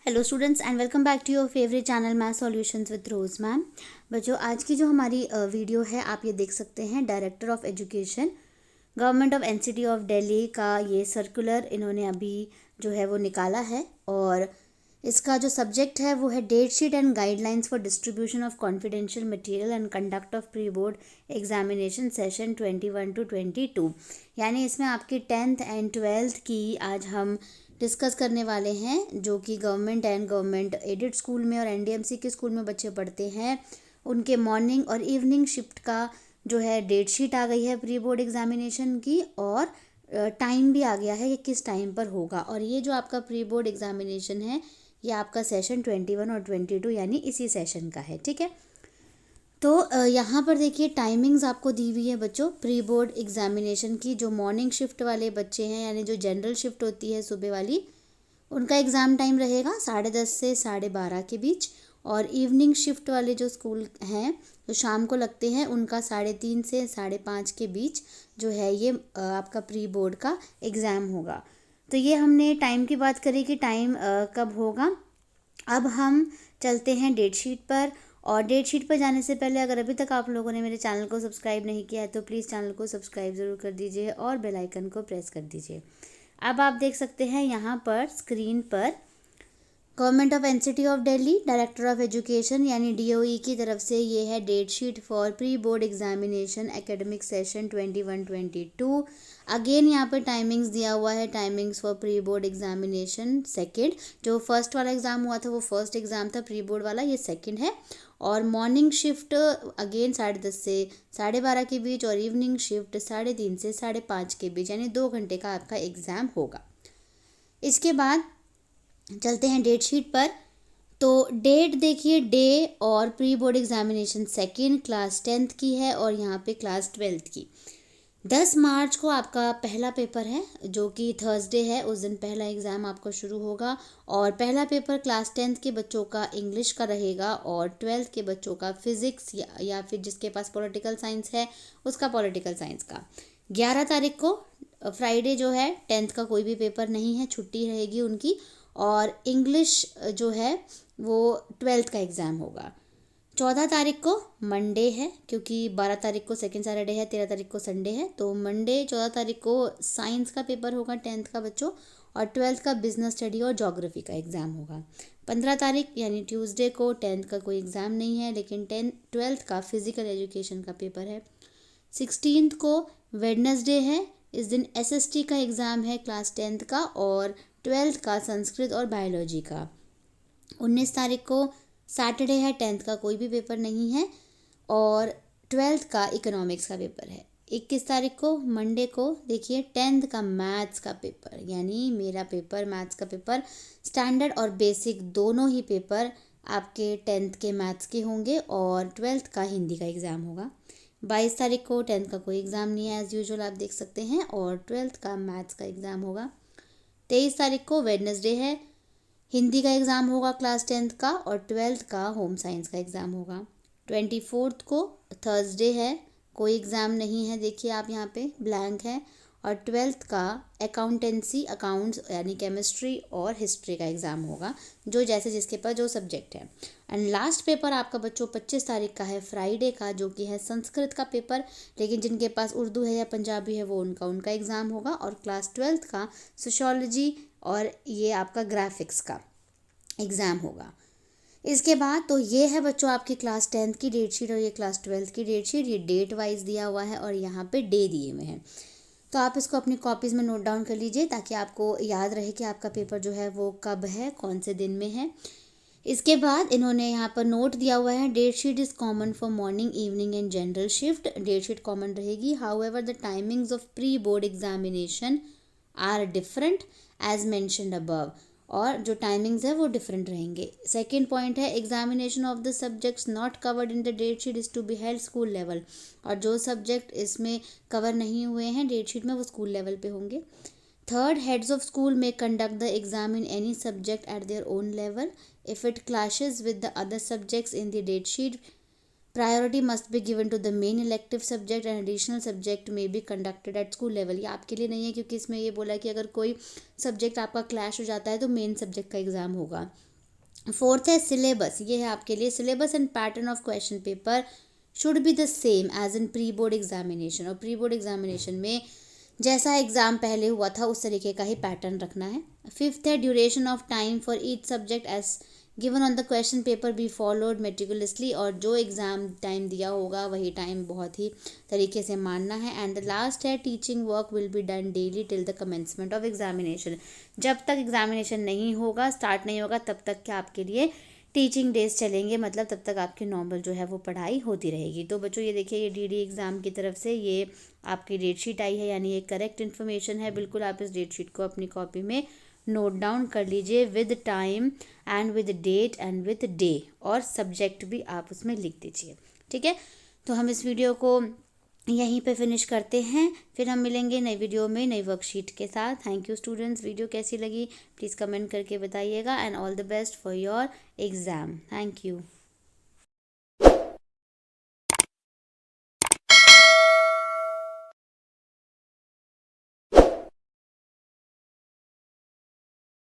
Hello students and welcome back to your favourite channel math solutions with Rose ma'am. बच्चों, आज की जो हमारी वीडियो है आप ये देख सकते हैं। Director of education government of NCT of Delhi का ये सर्कुलर इन्होंने अभी जो है वो निकाला है और इसका जो सब्जेक्ट है वो है date sheet and guidelines for distribution of confidential material and conduct of pre board examination session 21 to 22। यानी इसमें आपकी 10th एंड 12th की आज हम डिस्कस करने वाले हैं, जो कि government and government aided school में और एनडीएमसी के स्कूल में बच्चे पढ़ते हैं। उनके मॉर्निंग और इवनिंग शिफ्ट का जो है डेट शीट आ गई है प्री बोर्ड एग्जामिनेशन की, और टाइम भी आ गया है कि किस टाइम पर होगा। और ये जो आपका प्री बोर्ड एग्जामिनेशन है ये आपका सेशन 21 और 22 यानी इसी सेशन का है, ठीक है। तो यहाँ पर देखिए टाइमिंग्स आपको दी हुई है बच्चों प्री बोर्ड एग्जामिनेशन की। जो मॉर्निंग शिफ्ट वाले बच्चे हैं यानी जो जनरल शिफ्ट होती है सुबह वाली, उनका एग्ज़ाम टाइम रहेगा 10:30 से 12:30 के बीच। और इवनिंग शिफ्ट वाले जो स्कूल हैं जो शाम को लगते हैं उनका 3:30 से 5:30 के बीच जो है ये आपका प्री बोर्ड का एग्ज़ाम होगा। तो ये हमने टाइम की बात करी कि टाइम कब होगा। अब हम चलते हैं डेट शीट पर। और डेट शीट पर जाने से पहले अगर अभी तक आप लोगों ने मेरे चैनल को सब्सक्राइब नहीं किया है तो प्लीज़ चैनल को सब्सक्राइब ज़रूर कर दीजिए और बेल आइकन को प्रेस कर दीजिए। अब आप देख सकते हैं यहाँ पर स्क्रीन पर government of NCT of Delhi director of education यानी डीओई की तरफ से ये है date sheet for pre board examination academic session 21-22। Again यहाँ पर टाइमिंग्स दिया हुआ है, timings for pre board examination second. जो फर्स्ट वाला एग्ज़ाम हुआ था वो फर्स्ट एग्ज़ाम था, प्री बोर्ड वाला ये सेकेंड है। और मॉर्निंग शिफ्ट अगेन 10:30 से 12:30 के बीच और इवनिंग शिफ्ट 3:30 से 5:30 के बीच, यानी 2 घंटे का आपका एग्ज़ाम होगा। इसके बाद चलते हैं डेट शीट पर। तो डेट देखिए, डे और pre board examination second class 10th की है और यहाँ पे क्लास 12th की। 10 मार्च को आपका पहला पेपर है जो कि थर्सडे है, उस दिन पहला एग्ज़ाम आपका शुरू होगा। और पहला पेपर क्लास 10th के बच्चों का इंग्लिश का रहेगा और 12th के बच्चों का फिज़िक्स या फिर जिसके पास पॉलिटिकल साइंस है उसका पॉलिटिकल साइंस का। 11 तारीख को फ्राइडे जो है 10th का कोई भी पेपर नहीं है, छुट्टी रहेगी उनकी। और इंग्लिश जो है वो 12th का एग्ज़ाम होगा। 14 तारीख को मंडे है क्योंकि 12 तारीख को सेकेंड सैटरडे है, 13 तारीख को संडे है, तो मंडे 14 तारीख को साइंस का पेपर होगा 10th का बच्चों, और 12th का बिजनेस स्टडी और ज्योग्राफी का एग्ज़ाम होगा। 15 तारीख यानी ट्यूसडे को 10th का कोई एग्ज़ाम नहीं है, लेकिन 12th का फिज़िकल एजुकेशन का पेपर है। 16 को वेडनेसडे है, इस दिन एसएसटी का एग्ज़ाम है क्लास 10th का और 12th का संस्कृत और बायोलॉजी का। 19 तारीख को सैटरडे है, 10th का कोई भी पेपर नहीं है और 12th का इकोनॉमिक्स का पेपर है। 21 तारीख को मंडे को देखिए 10th का मैथ्स का पेपर, यानी मेरा पेपर मैथ्स का पेपर स्टैंडर्ड और बेसिक दोनों ही पेपर आपके 10th के मैथ्स के होंगे और 12th का हिंदी का एग्ज़ाम होगा। 22 तारीख को 10th का कोई एग्ज़ाम नहीं है एज़ यूजुअल, आप देख सकते हैं, और 12th का मैथ्स का एग्ज़ाम होगा। 23 तारीख को वेडनेसडे है, हिंदी का एग्ज़ाम होगा क्लास 10th का और 12th का होम साइंस का एग्ज़ाम होगा। 24 को थर्सडे है, कोई एग्ज़ाम नहीं है, देखिए आप यहाँ पे ब्लैंक है। और 12th का अकाउंटेंसी अकाउंट्स यानी केमिस्ट्री और हिस्ट्री का एग्ज़ाम होगा, जो जैसे जिसके पास जो सब्जेक्ट है। एंड लास्ट पेपर आपका बच्चों 25 तारीख का है फ्राइडे का, जो कि है संस्कृत का पेपर, लेकिन जिनके पास उर्दू है या पंजाबी है वो उनका एग्ज़ाम होगा। और क्लास 12th का सोशियोलॉजी और ये आपका ग्राफिक्स का एग्ज़ाम होगा। इसके बाद तो ये है बच्चों आपकी क्लास 10th की डेट शीट और ये क्लास 12th की डेट शीट। ये डेट वाइज दिया हुआ है और यहाँ पे डे दिए हुए हैं, तो आप इसको अपनी कॉपीज़ में नोट डाउन कर लीजिए ताकि आपको याद रहे कि आपका पेपर जो है वो कब है, कौन से दिन में है। इसके बाद इन्होंने यहाँ पर नोट दिया हुआ है, date sheet is common for morning evening and general shift. Date sheet common रहेगी, however the timings of pre board examination are different as mentioned above. और जो टाइमिंग्स है वो डिफरेंट रहेंगे। सेकेंड पॉइंट है, examination of the subjects not covered in the date sheet is to be held school level. और जो subject इसमें cover नहीं हुए हैं डेट शीट में वो स्कूल लेवल पे होंगे। Third, heads of school may conduct the exam in any subject at their own level. If it clashes with the other subjects in the date sheet, priority must be given to the main elective subject and additional subject may be conducted at school level। ये आपके लिए नहीं है क्योंकि इसमें ये बोला कि अगर कोई सब्जेक्ट आपका क्लैश हो जाता है तो मेन सब्जेक्ट का एग्ज़ाम होगा। फोर्थ है सिलेबस, ये है आपके लिए syllabus and pattern of question paper should be the same as in pre board examination, और प्री बोर्ड एग्जामिनेशन में जैसा एग्ज़ाम पहले हुआ था उस तरीके का ही पैटर्न रखना है। फिफ्थ है duration of time for each subject as given on the question paper be followed meticulously, और जो एग्ज़ाम टाइम दिया होगा वही टाइम बहुत ही तरीके से मानना है। एंड द लास्ट है teaching work will be done daily till the commencement of examination, जब तक एग्जामिनेशन नहीं होगा, स्टार्ट नहीं होगा, तब तक क्या आपके लिए टीचिंग डेज चलेंगे, मतलब तब तक आपकी नॉर्मल जो है वो पढ़ाई होती रहेगी। तो बच्चों ये देखिए, ये डीडी एग्ज़ाम की तरफ से ये आपकी डेट शीट आई है, यानी ये करेक्ट इन्फॉर्मेशन है। बिल्कुल आप इस डेट शीट को अपनी कॉपी में नोट डाउन कर लीजिए with time and with date and with day, और सब्जेक्ट भी आप उसमें लिख दीजिए। ठीक है, तो हम इस वीडियो को यहीं पे फिनिश करते हैं, फिर हम मिलेंगे नई वीडियो में नई वर्कशीट के साथ। थैंक यू स्टूडेंट्स, वीडियो कैसी लगी प्लीज़ कमेंट करके बताइएगा, and all the best for your exam. Thank you.